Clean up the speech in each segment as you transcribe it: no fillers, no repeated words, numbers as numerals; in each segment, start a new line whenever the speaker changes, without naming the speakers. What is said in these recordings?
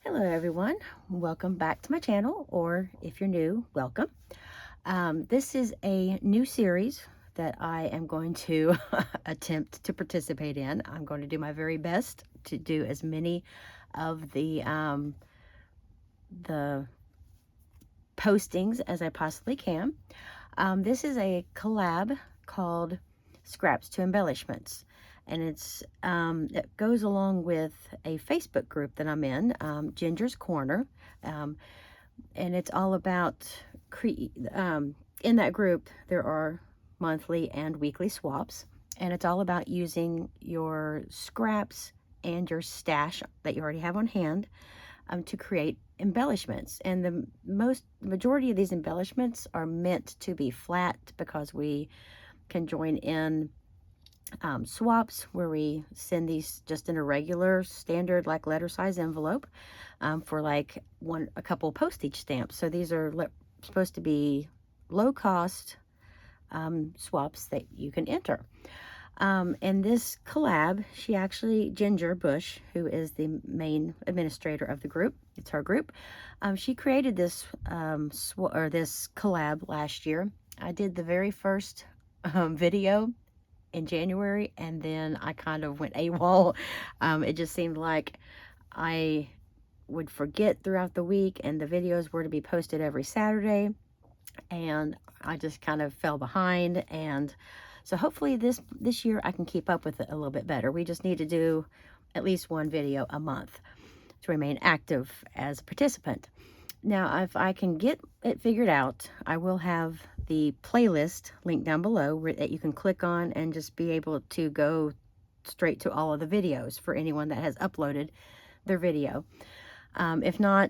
Hello everyone, welcome back to my channel, or if you're new, welcome. This is a new series that I am going to attempt to participate in. I'm going to do my very best to do as many of the postings as I possibly can. This is a collab called Scraps to Embellishments, and it goes along with a Facebook group that I'm in, Ginger's Corner, and it's all about in that group there are monthly and weekly swaps, and it's all about using your scraps and your stash that you already have on hand to create embellishments. And the majority of these embellishments are meant to be flat because we can join in swaps where we send these just in a regular standard like letter size envelope for like a couple postage stamps. So these are supposed to be low cost swaps that you can enter. And this collab, Ginger Bush, who is the main administrator of the group, it's her group, she created this this collab last year. I did the very first video in January, and then I kind of went AWOL. It just seemed like I would forget throughout the week, and the videos were to be posted every Saturday, and I just kind of fell behind. And so hopefully this year I can keep up with it a little bit better. We just need to do at least one video a month to remain active as a participant. Now, if I can get it figured out, I will have the playlist linked down below that you can click on and just be able to go straight to all of the videos for anyone that has uploaded their video. If not,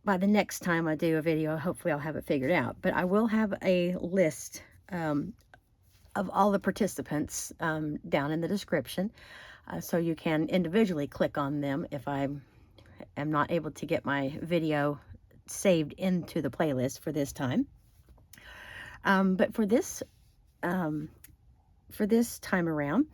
by the next time I do a video, hopefully I'll have it figured out. But I will have a list of all the participants down in the description, so you can individually click on them if I am not able to get my video saved into the playlist for this time. But for this time around,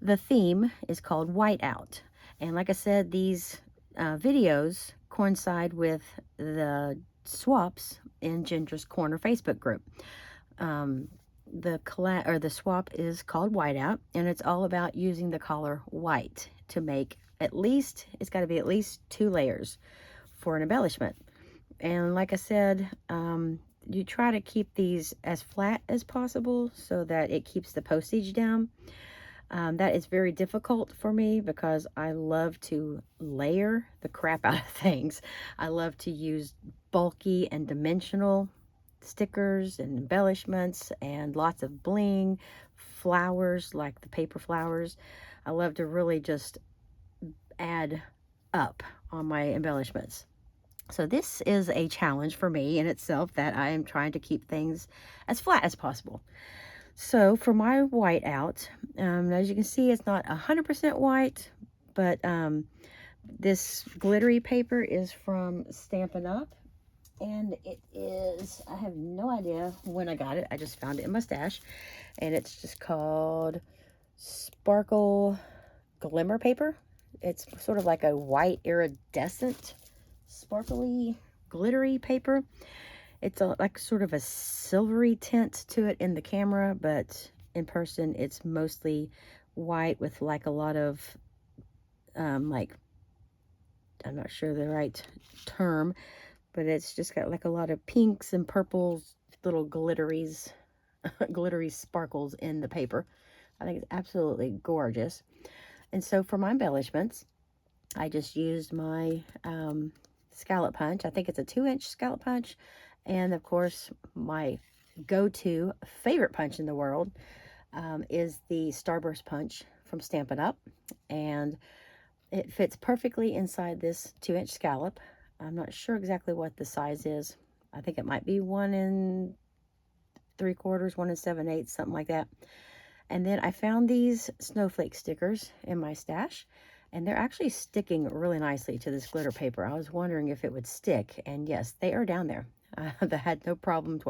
the theme is called Whiteout. And like I said, these videos coincide with the swaps in Ginger's Corner Facebook group. The swap is called Whiteout, and it's all about using the color white to make it's got to be at least 2 layers for an embellishment. And like I said, you try to keep these as flat as possible so that it keeps the postage down. That is very difficult for me because I love to layer the crap out of things. I love to use bulky and dimensional stickers and embellishments and lots of bling, flowers like the paper flowers. I love to really just add up on my embellishments. So this is a challenge for me in itself, that I am trying to keep things as flat as possible. So for my whiteout, as you can see, it's not 100% white, but this glittery paper is from Stampin' Up! And it is, I have no idea when I got it. I just found it in my stash. And it's just called Sparkle Glimmer Paper. It's sort of like a white iridescent, sparkly, glittery paper. It's like sort of a silvery tint to it in the camera, but in person it's mostly white with like a lot of like, I'm not sure the right term, but it's just got like a lot of pinks and purples, little glittery sparkles in the paper. I think it's absolutely gorgeous. And so for my embellishments, I just used my scallop punch. I think it's a 2-inch scallop punch. And of course, my go-to favorite punch in the world is the Starburst punch from Stampin' Up! And it fits perfectly inside this 2-inch scallop. I'm not sure exactly what the size is. I think it might be 1 3/4, 1 7/8, something like that. And then I found these snowflake stickers in my stash, and they're actually sticking really nicely to this glitter paper. I was wondering if it would stick, and yes, they are down there. I had no problems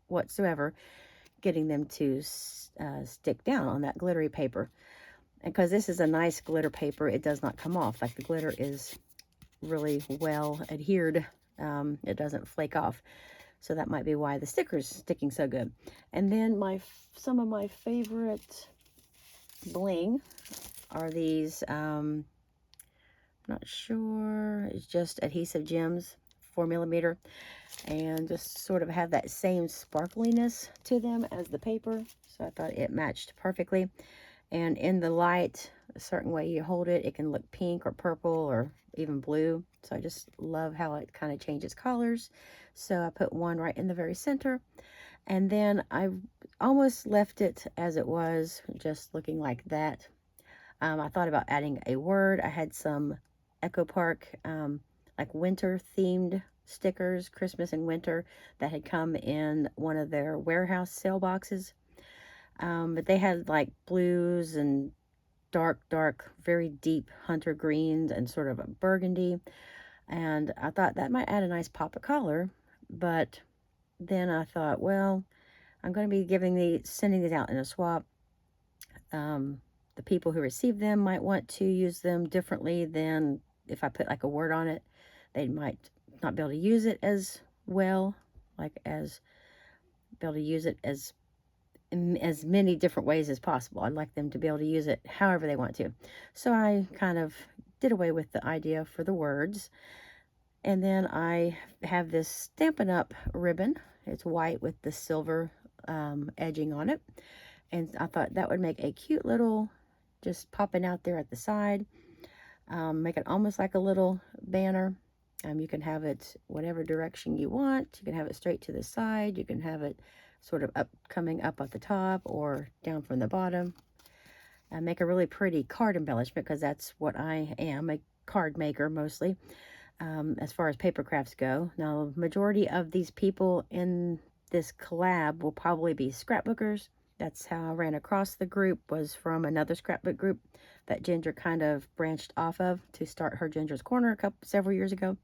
whatsoever getting them to stick down on that glittery paper. And because this is a nice glitter paper, it does not come off. Like, the glitter is really well adhered. It doesn't flake off. So that might be why the sticker's sticking so good. And then some of my favorite bling are these, not sure, it's just adhesive gems, 4mm, and just sort of have that same sparkliness to them as the paper. So I thought it matched perfectly. And in the light, a certain way you hold it, it can look pink or purple or even blue. So I just love how it kind of changes colors. So I put one right in the very center. And then I almost left it as it was, just looking like that. I thought about adding a word. I had some Echo Park, like winter themed stickers, Christmas and winter, that had come in one of their warehouse sale boxes. But they had like blues and dark, very deep hunter greens and sort of a burgundy. And I thought that might add a nice pop of color. But then I thought, well, I'm going to be sending these out in a swap. The people who receive them might want to use them differently than if I put like a word on it. They might not be able to use it as well, be able to use it in as many different ways as possible. I'd like them to be able to use it however they want to. So I kind of did away with the idea for the words. And then I have this Stampin' Up! Ribbon. It's white with the silver edging on it. And I thought that would make a cute little, just popping out there at the side. Make it almost like a little banner. You can have it whatever direction you want. You can have it straight to the side. You can have it sort of coming up at the top or down from the bottom. Make a really pretty card embellishment, because that's what I am, a card maker mostly, as far as paper crafts go. Now, the majority of these people in this collab will probably be scrapbookers. That's how I ran across the group, was from another scrapbook group that Ginger kind of branched off of to start her Ginger's Corner several years ago.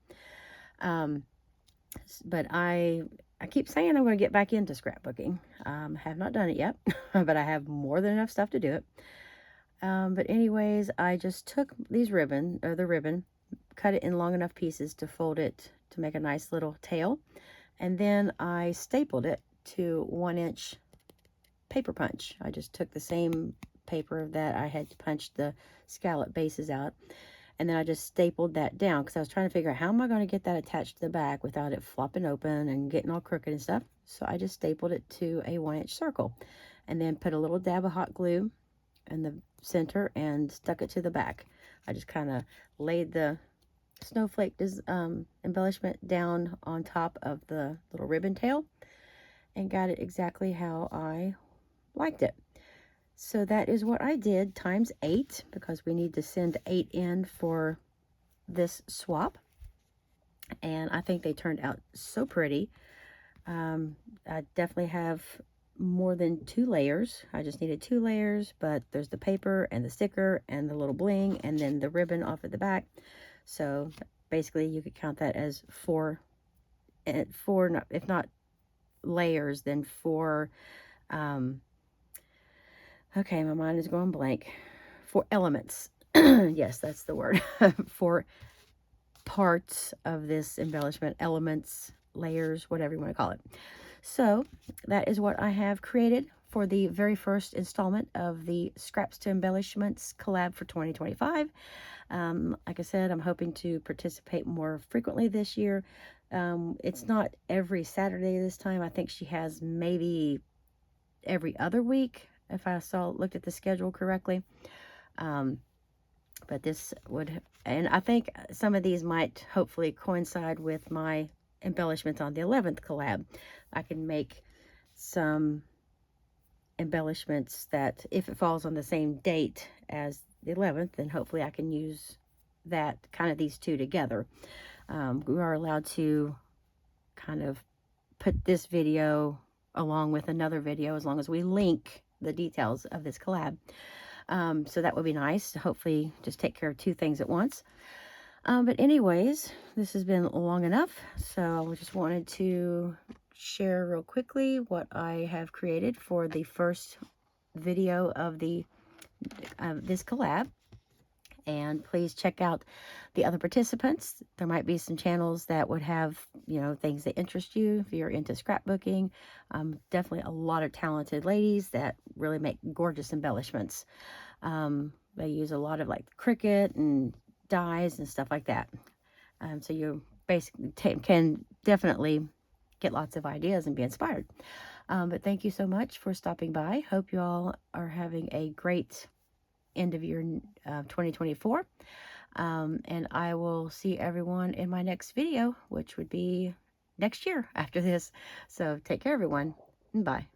But I keep saying I'm going to get back into scrapbooking. Have not done it yet, but I have more than enough stuff to do it. But anyways, I just took the ribbon, cut it in long enough pieces to fold it to make a nice little tail. And then I stapled it to 1-inch paper punch. I just took the same paper that I had punched the scallop bases out, and then I just stapled that down, because I was trying to figure out how am I going to get that attached to the back without it flopping open and getting all crooked and stuff. So I just stapled it to a 1-inch circle, and then put a little dab of hot glue in the center and stuck it to the back. I just kind of laid the snowflake embellishment down on top of the little ribbon tail and got it exactly how I liked it. So that is what I did, times 8, because we need to send 8 in for this swap. And I think they turned out so pretty. I definitely have more than 2 layers. I just needed 2 layers, but there's the paper and the sticker and the little bling and then the ribbon off at the back. So basically you could count that as 4, if not layers, then 4, okay, my mind is going blank. 4 elements. Yes, that's the word. 4 parts of this embellishment, elements, layers, whatever you want to call it. So that is what I have created for the very first installment of the Scraps to Embellishments collab for 2025. Like I said, I'm hoping to participate more frequently this year. It's not every Saturday this time. I think she has maybe every other week, if I looked at the schedule correctly. But this would, and I think some of these might hopefully coincide with my embellishments on the 11th collab. I can make some embellishments that, if it falls on the same date as the 11th, then hopefully I can use that, kind of these two together. We are allowed to kind of put this video along with another video as long as we link the details of this collab. So that would be nice to hopefully just take care of 2 things at once. But anyways, this has been long enough, so I just wanted to share real quickly what I have created for the first video of this collab. And please check out the other participants. There might be some channels that would have, you know, things that interest you if you're into scrapbooking. Definitely a lot of talented ladies that really make gorgeous embellishments. They use a lot of like Cricut and dyes and stuff like that. So you basically can definitely get lots of ideas and be inspired. But thank you so much for stopping by. Hope you all are having a great end of year 2024. And I will see everyone in my next video, which would be next year after this. So take care, everyone. Bye.